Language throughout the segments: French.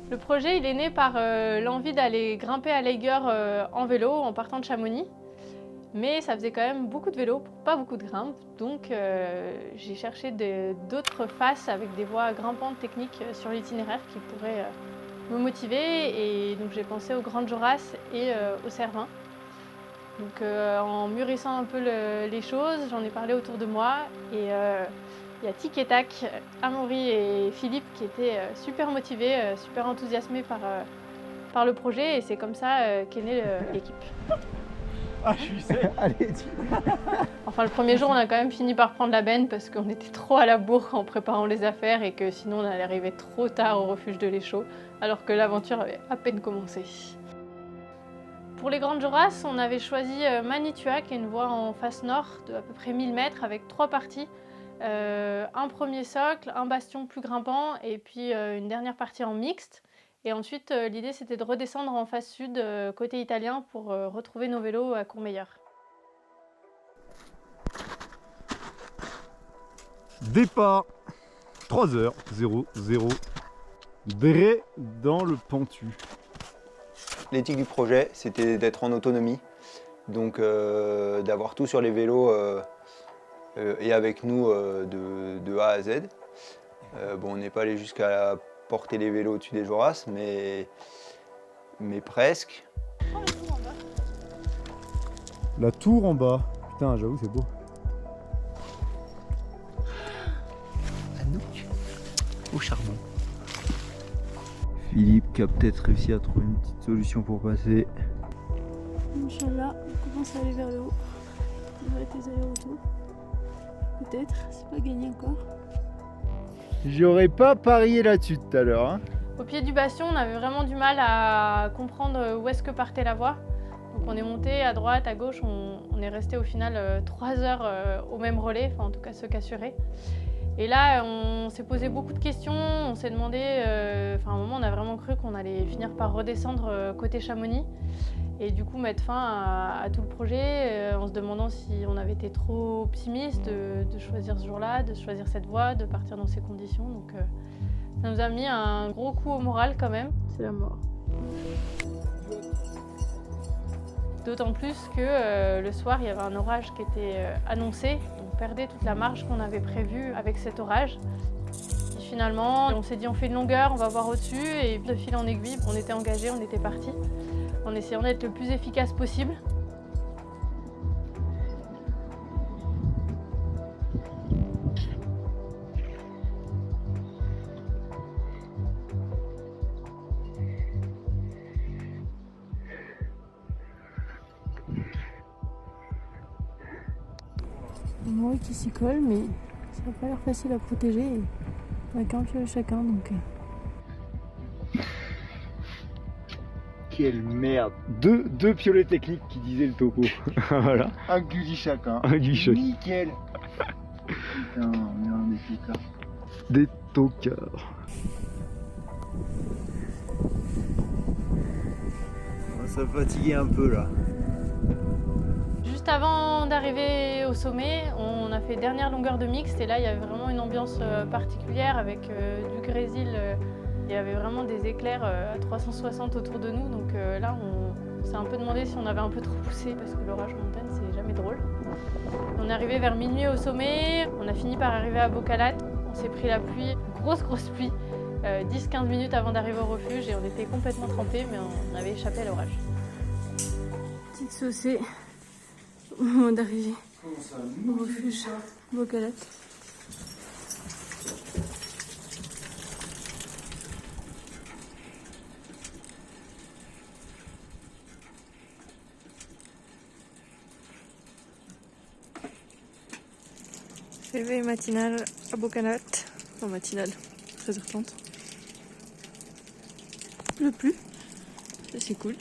Le projet il est né par l'envie d'aller grimper à l'Eiger en vélo en partant de Chamonix. Mais ça faisait quand même beaucoup de vélo pour pas beaucoup de grimpe. Donc j'ai cherché d'autres faces avec des voies grimpantes techniques sur l'itinéraire qui pourraient me motiver. Et donc j'ai pensé aux Grandes Jorasses et au Cervin. Donc en mûrissant un peu les choses, j'en ai parlé autour de moi. Et il y a Tic et Tac, Amaury et Philippe qui étaient super motivés, super enthousiasmés par le projet. Et c'est comme ça qu'est née l'équipe. Ah, je suis sec. Allez, Enfin, le premier jour, on a quand même fini par prendre la benne parce qu'on était trop à la bourre en préparant les affaires et que sinon on allait arriver trop tard au refuge de l'Échaud, alors que l'aventure avait à peine commencé. Pour les Grandes Jorasses, on avait choisi Manitua, qui est une voie en face nord de à peu près 1000 mètres avec 3 parties. Un premier socle, un bastion plus grimpant et puis une dernière partie en mixte. Et ensuite, l'idée c'était de redescendre en face sud, côté italien, pour retrouver nos vélos à Courmayeur. Départ 3h00. Dré dans le pentu. L'éthique du projet, c'était d'être en autonomie, donc d'avoir tout sur les vélos et avec nous de A à Z. Bon, on n'est pas allé jusqu'à porter les vélos au-dessus des Jorasses, mais presque. La tour en bas. Putain, j'avoue, c'est beau. Anouk au charbon. Philippe qui a peut-être réussi à trouver une petite solution pour passer. Inch'Allah, on commence à aller vers le haut. Il devrait être les allers-retours. Peut-être, c'est pas gagné encore. J'aurais pas parié là-dessus tout à l'heure. Hein. Au pied du bastion, on avait vraiment du mal à comprendre où est-ce que partait la voie. Donc on est monté à droite, à gauche, on est resté au final 3 heures au même relais, enfin en tout cas ceux qu'assurer. Et là, on s'est posé beaucoup de questions, on s'est demandé, à un moment on a vraiment cru qu'on allait finir par redescendre côté Chamonix et du coup mettre fin à tout le projet en se demandant si on avait été trop optimiste de choisir ce jour-là, de choisir cette voie, de partir dans ces conditions. Donc ça nous a mis un gros coup au moral quand même. C'est la mort. D'autant plus que le soir, il y avait un orage qui était annoncé. On perdait toute la marge qu'on avait prévue avec cet orage. Et finalement, on s'est dit on fait une longueur, on va voir au-dessus. Et de fil en aiguille, on était engagés, on était partis, en essayant d'être le plus efficace possible. Moi qui s'y colle, mais ça n'a pas l'air facile à protéger. Et on a qu'un piole chacun, donc. Quelle merde. Deux piolets techniques qui disaient le topo. Voilà. Un gulli chacun. Un gulli chacun. Nickel. Putain, merde, des tocards. Des tocards. Ça fatiguait un peu là. Juste avant d'arriver au sommet, on a fait dernière longueur de mixte et là il y avait vraiment une ambiance particulière avec du grésil. Il y avait vraiment des éclairs à 360 autour de nous, donc là on s'est un peu demandé si on avait un peu trop poussé parce que l'orage en montagne c'est jamais drôle. On est arrivé vers minuit au sommet, on a fini par arriver à Bocalat, on s'est pris la pluie, grosse pluie, 10-15 minutes avant d'arriver au refuge et on était complètement trempés mais on avait échappé à l'orage. Petite saucée au moment d'arriver au refuge Bocalat. Réveil matinal à Bocalat. Enfin matinal, 13h30. Il pleut plus, ça c'est cool.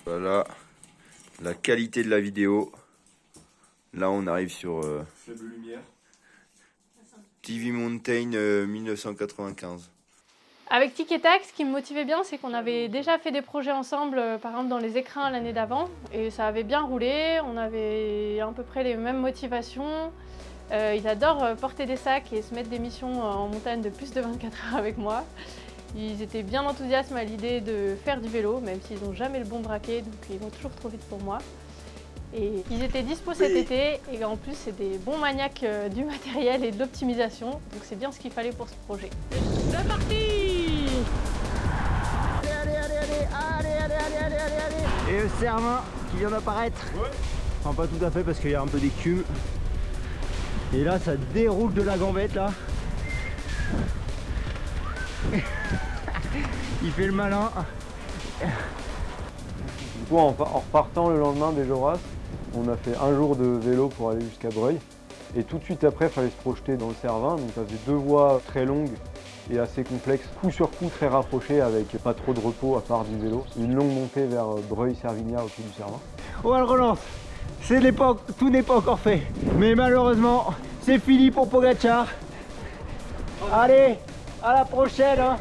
Voilà, la qualité de la vidéo. Là, on arrive sur Faible lumière. TV Mountain 1995. Avec Tic et Tac, ce qui me motivait bien, c'est qu'on avait déjà fait des projets ensemble, par exemple dans les écrins l'année d'avant, et ça avait bien roulé, on avait à peu près les mêmes motivations. Ils adorent porter des sacs et se mettre des missions en montagne de plus de 24 heures avec moi. Ils étaient bien enthousiastes à l'idée de faire du vélo, même s'ils n'ont jamais le bon braquet, donc ils vont toujours trop vite pour moi. Et ils étaient dispo cet été, et en plus c'est des bons maniaques du matériel et de l'optimisation, donc c'est bien ce qu'il fallait pour ce projet. C'est parti! Et le Cervin qui vient d'apparaître. Enfin pas tout à fait parce qu'il y a un peu d'écume. Et là ça déroule de la gambette là. Il fait le malin. Du coup, en repartant le lendemain des Joras, on a fait un jour de vélo pour aller jusqu'à Breuil. Et tout de suite après, il fallait se projeter dans le Cervin. Donc ça faisait 2 voies très longues et assez complexes, coup sur coup très rapprochées avec pas trop de repos à part du vélo. Une longue montée vers Breuil-Servignat au pied du Cervin. On le relance. C'est l'époque, tout n'est pas encore fait. Mais malheureusement, c'est fini pour Pogacar. Allez, à la prochaine hein.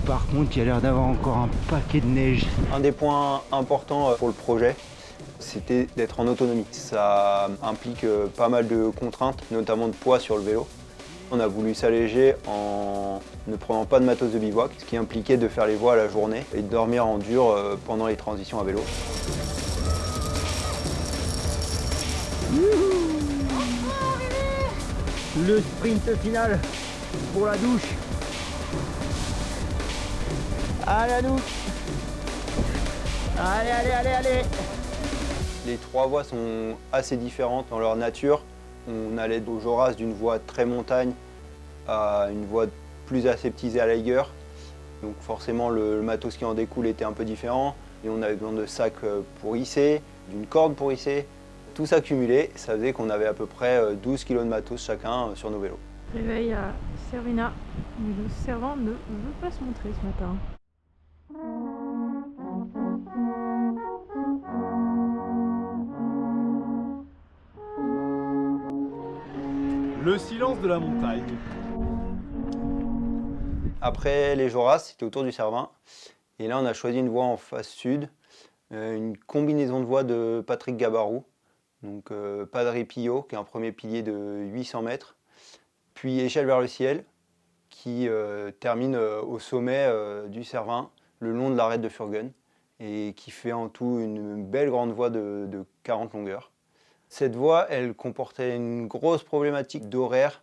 Par contre, il y a l'air d'avoir encore un paquet de neige. Un des points importants pour le projet, c'était d'être en autonomie. Ça implique pas mal de contraintes, notamment de poids sur le vélo. On a voulu s'alléger en ne prenant pas de matos de bivouac, ce qui impliquait de faire les voies à la journée et de dormir en dur pendant les transitions à vélo. Le sprint final pour la douche. Allez à nous. Allez, allez, allez, allez. Les 3 voies sont assez différentes dans leur nature. On allait aux Joras d'une voie très montagne à une voie plus aseptisée à l'Eiger. Donc forcément le matos qui en découle était un peu différent. Et on avait besoin de sacs pour hisser, d'une corde pour hisser. Tout ça cumulé, ça faisait qu'on avait à peu près 12 kg de matos chacun sur nos vélos. Réveil à Servina, mais le servant ne veut pas se montrer ce matin. Le silence de la montagne. Après les Joras, c'était autour du Cervin. Et là, on a choisi une voie en face sud, une combinaison de voies de Patrick Gabarou. Donc Padre Pio, qui est un premier pilier de 800 mètres. Puis Échelle vers le ciel, qui termine au sommet du Cervin, le long de l'arête de Furguen, et qui fait en tout une belle grande voie de 40 longueurs. Cette voie, elle comportait une grosse problématique d'horaire,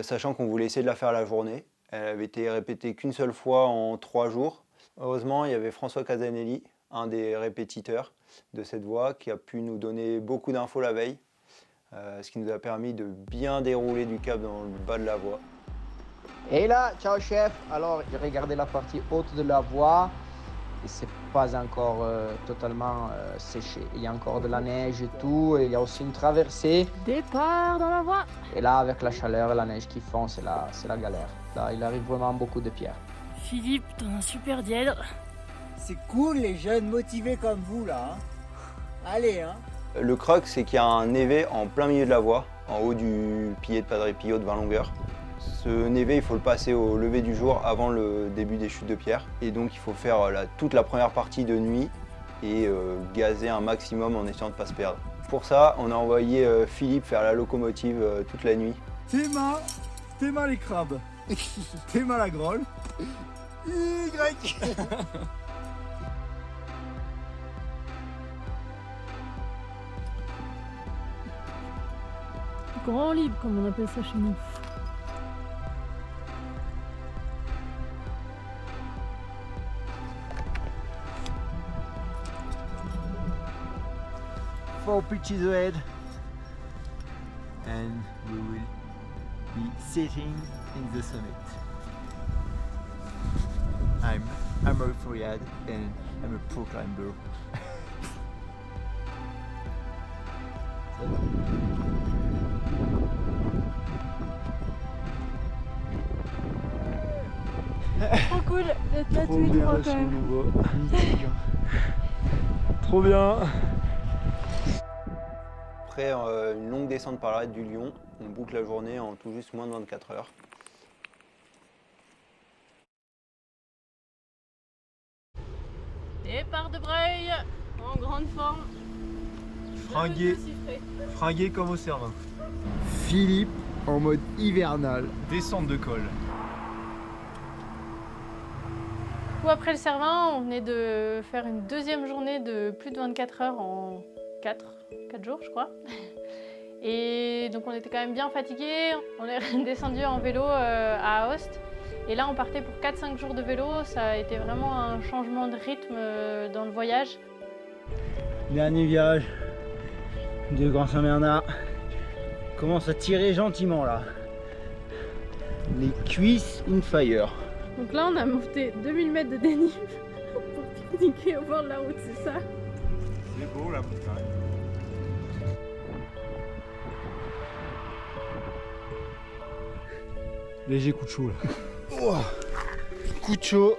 sachant qu'on voulait essayer de la faire la journée. Elle avait été répétée qu'une seule fois en 3 jours. Heureusement, il y avait François Casanelli, un des répétiteurs de cette voie, qui a pu nous donner beaucoup d'infos la veille, ce qui nous a permis de bien dérouler du cap dans le bas de la voie. Et là, ciao chef. Alors, j'ai regardé la partie haute de la voie et c'est pas encore totalement séché. Il y a encore de la neige et tout, et il y a aussi une traversée. Départ dans la voie. Et là, avec la chaleur et la neige qui fond, c'est la galère. Là, il arrive vraiment beaucoup de pierres. Philippe, t'as un super dièdre. C'est cool les jeunes motivés comme vous là. Hein. Allez hein. Le crux, c'est qu'il y a un névé en plein milieu de la voie, en haut du pilier de Padre Pio de 20 longueurs. Ce névé, il faut le passer au lever du jour avant le début des chutes de pierre. Et donc il faut faire toute la première partie de nuit et gazer un maximum en essayant de ne pas se perdre. Pour ça, on a envoyé Philippe faire la locomotive toute la nuit. Tes mains les crabes. Tes mains la grolle. Y. Grand libre, comme on appelle ça chez nous. Four pitches ahead, and we will be sitting in the summit. I'm Amr Fouryad and I'm a pro climber. Trop cool d'être là tous les trois quand même. Trop bien. Après une longue descente par l'arête du Lion, on boucle la journée en tout juste moins de 24 heures. Départ de Breuil, en grande forme. Fringué comme au Cervin. Philippe en mode hivernal. Descente de col. Du coup, après le Cervin, on venait de faire une deuxième journée de plus de 24 heures en 4 jours, je crois. Et donc on était quand même bien fatigués. On est descendu en vélo à Aoste. Et là, on partait pour 4-5 jours de vélo. Ça a été vraiment un changement de rythme dans le voyage. Dernier virage de Grand Saint-Bernard. Commence à tirer gentiment là. Les cuisses in fire. Donc là, on a monté 2000 mètres de dénivelé pour pique-niquer au bord de la route, c'est ça? C'est beau la montagne. Léger coup de chaud là. Oh, coup de chaud.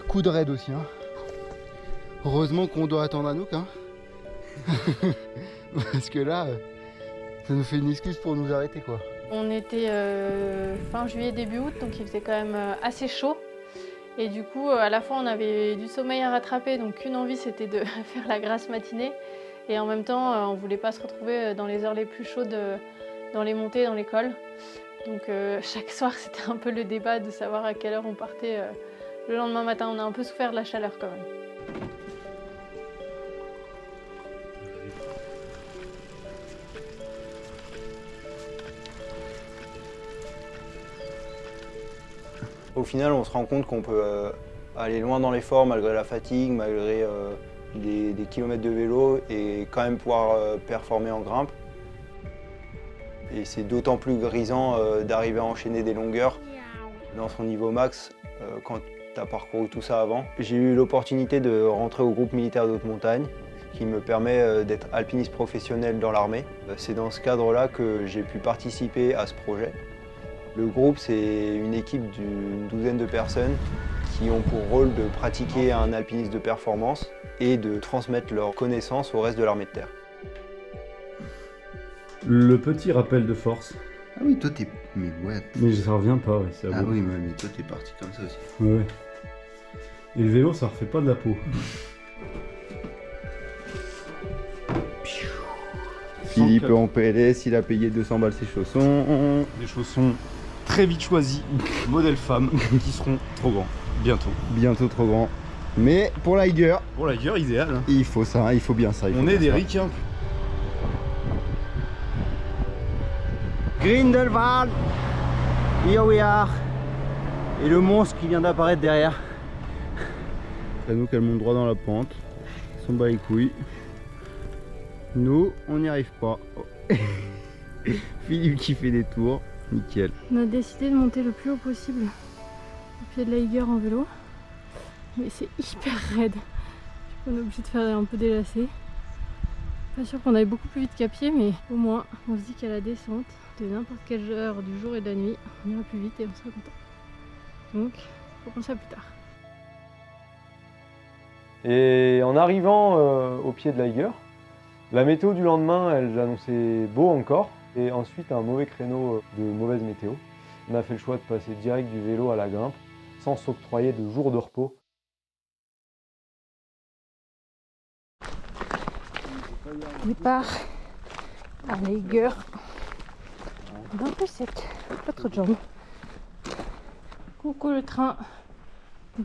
Coup de raid aussi. Hein. Heureusement qu'on doit attendre Anouk. Hein. Parce que là, ça nous fait une excuse pour nous arrêter quoi. On était fin juillet, début août, donc il faisait quand même assez chaud. Et du coup, à la fois, on avait du sommeil à rattraper, donc une envie, c'était de faire la grasse matinée. Et en même temps, on ne voulait pas se retrouver dans les heures les plus chaudes, dans les montées, dans l'école. Donc chaque soir, c'était un peu le débat de savoir à quelle heure on partait le lendemain matin. On a un peu souffert de la chaleur quand même. Au final, on se rend compte qu'on peut aller loin dans l'effort malgré la fatigue, malgré des kilomètres de vélo et quand même pouvoir performer en grimpe. Et c'est d'autant plus grisant d'arriver à enchaîner des longueurs dans son niveau max quand tu as parcouru tout ça avant. J'ai eu l'opportunité de rentrer au groupe militaire de haute montagne qui me permet d'être alpiniste professionnel dans l'armée. C'est dans ce cadre-là que j'ai pu participer à ce projet. Le groupe, c'est une équipe d'une douzaine de personnes qui ont pour rôle de pratiquer un alpinisme de performance et de transmettre leurs connaissances au reste de l'armée de terre. Le petit rappel de force. Ah oui, toi t'es... Mais ouais. Mais ça revient pas, ouais. Ah oui, mais toi t'es parti comme ça aussi. Ouais. Et le vélo, ça refait pas de la peau. Philippe en PLS, il a payé 200 balles ses chaussons. Des chaussons très vite choisis, modèle femme, qui seront trop grands, bientôt. Bientôt trop grand. Mais pour l'Iger, Pour la gueule, idéal. Hein. il faut ça, il faut bien ça. On est des ricains. Grindelwald, here we are. Et le monstre qui vient d'apparaître derrière. C'est nous qu'elle monte droit dans la pente. S'en bat les couilles. Nous, on n'y arrive pas. Oh. Philippe qui fait des tours, nickel. On a décidé de monter le plus haut possible au pied de l'Eiger en vélo. Mais c'est hyper raide. On est obligé de faire un peu des lacets. Pas sûr qu'on aille beaucoup plus vite qu'à pied, mais au moins on se dit qu'à la descente, de n'importe quelle heure du jour et de la nuit, on ira plus vite et on sera content. Donc, faut penser à plus tard. Et en arrivant au pied de l'Eiger, la météo du lendemain, elle annonçait beau encore. Et ensuite, un mauvais créneau de mauvaise météo. On a fait le choix de passer direct du vélo à la grimpe, sans s'octroyer de jours de repos. Départ à l'Eiger. D'un peu sec, pas trop de jambes. Coucou le train.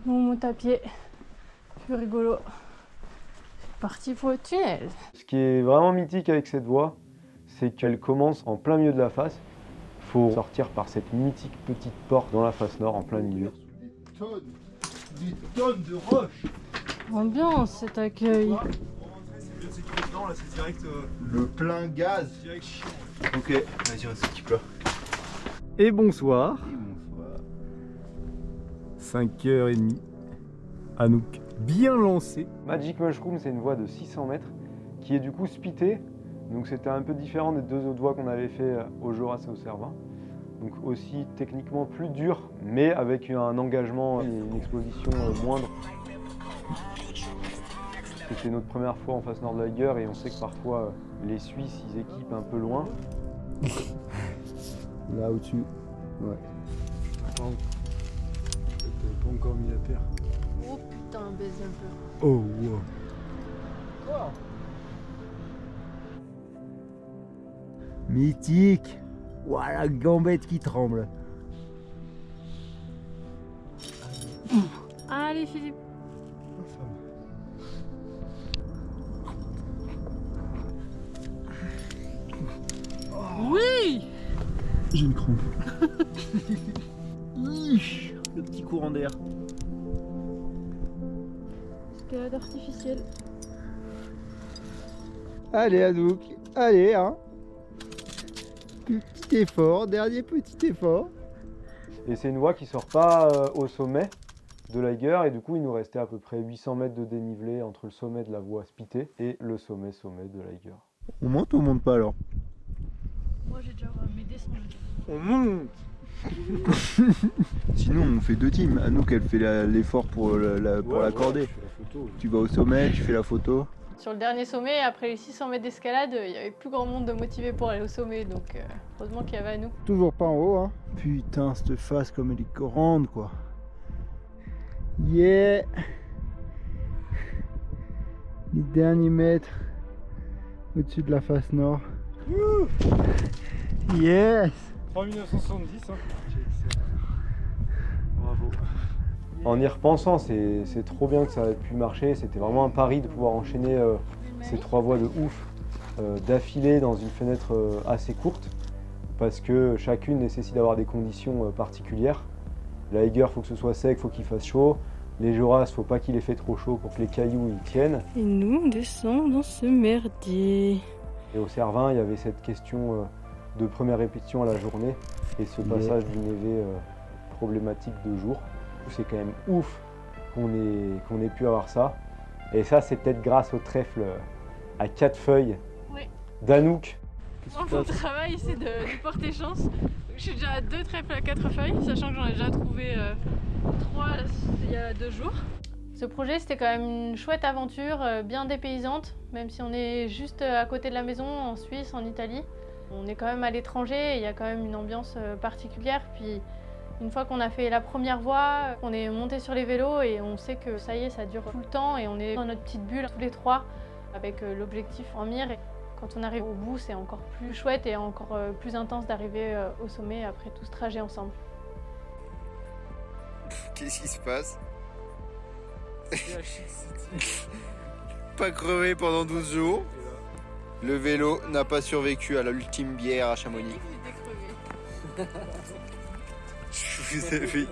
On monte à pied. Plus rigolo. C'est parti pour le tunnel. Ce qui est vraiment mythique avec cette voie, c'est qu'elle commence en plein milieu de la face. Il faut sortir par cette mythique petite porte dans la face nord, en plein milieu. Des tonnes de roches. Ambiance cet accueil. Pour rentrer, c'est mieux de sécurité dedans, là c'est direct... Le plein gaz. direct chiant. Ok, vas-y, reste un petit peu. Et bonsoir. Et bonsoir. 5h30. Anouk bien lancé. Magic Mushroom, c'est une voie de 600 mètres qui est du coup splittée. Donc c'était un peu différent des deux autres voies qu'on avait fait au Joras et au Cervin. Donc aussi techniquement plus dur, mais avec un engagement et une exposition moindre. C'était notre première fois en face nord de l'Eiger et on sait que parfois les Suisses ils équipent un peu loin. Là au-dessus. Ouais. T'as pas encore mis la paire. Oh putain, baise un peu. Oh wow. Quoi? Mythique. Ouah, la gambette qui tremble. Allez Philippe. Oui. J'ai une crampe. Le petit courant d'air. Escalade artificielle. Allez Anouk, allez hein. Petit effort, dernier petit effort. Et c'est une voie qui sort pas au sommet de l'Eiger et du coup il nous restait à peu près 800 mètres de dénivelé entre le sommet de la voie Spité et le sommet de l'Eiger. On monte ou on monte pas alors? Moi j'ai déjà mes descentes. On monte. Sinon on fait deux teams. Anouk elle fait l'effort pour l'accorder. Tu vas au sommet, tu fais la photo. Sur le dernier sommet, après les 600 mètres d'escalade, il y avait plus grand monde de motivé pour aller au sommet, donc heureusement qu'il y avait à nous. Toujours pas en haut hein. Putain cette face comme elle est grande quoi. Yeah. Les derniers mètres au-dessus de la face nord. Yes. 3970 hein. Bravo. En y repensant, c'est trop bien que ça ait pu marcher. C'était vraiment un pari de pouvoir enchaîner ces 3 voies de ouf d'affilée dans une fenêtre assez courte parce que chacune nécessite d'avoir des conditions particulières. La Eiger, il faut que ce soit sec, il faut qu'il fasse chaud. Les Joras, il ne faut pas qu'il ait fait trop chaud pour que les cailloux y tiennent. Et nous on descend dans ce merdier. Et au Cervin, il y avait cette question de première répétition à la journée et ce passage du névé problématique de jour. C'est quand même ouf qu'on ait pu avoir ça. Et ça, c'est peut-être grâce au trèfle à 4 feuilles d'Anouk. Mon travail, c'est de porter chance. Je suis déjà à 2 trèfles à 4 feuilles, sachant que j'en ai déjà trouvé 3 il y a 2 jours. Ce projet, c'était quand même une chouette aventure, bien dépaysante, même si on est juste à côté de la maison, en Suisse, en Italie. On est quand même à l'étranger et il y a quand même une ambiance particulière. Puis une fois qu'on a fait la première voie, on est monté sur les vélos et on sait que ça y est, ça dure tout le temps et on est dans notre petite bulle tous les 3 avec l'objectif en mire. Et quand on arrive au bout, c'est encore plus chouette et encore plus intense d'arriver au sommet après tout ce trajet ensemble. Qu'est-ce qui se passe? Pas crevé pendant 12 jours. Le vélo n'a pas survécu à l'ultime bière à Chamonix. Je vous avais dit.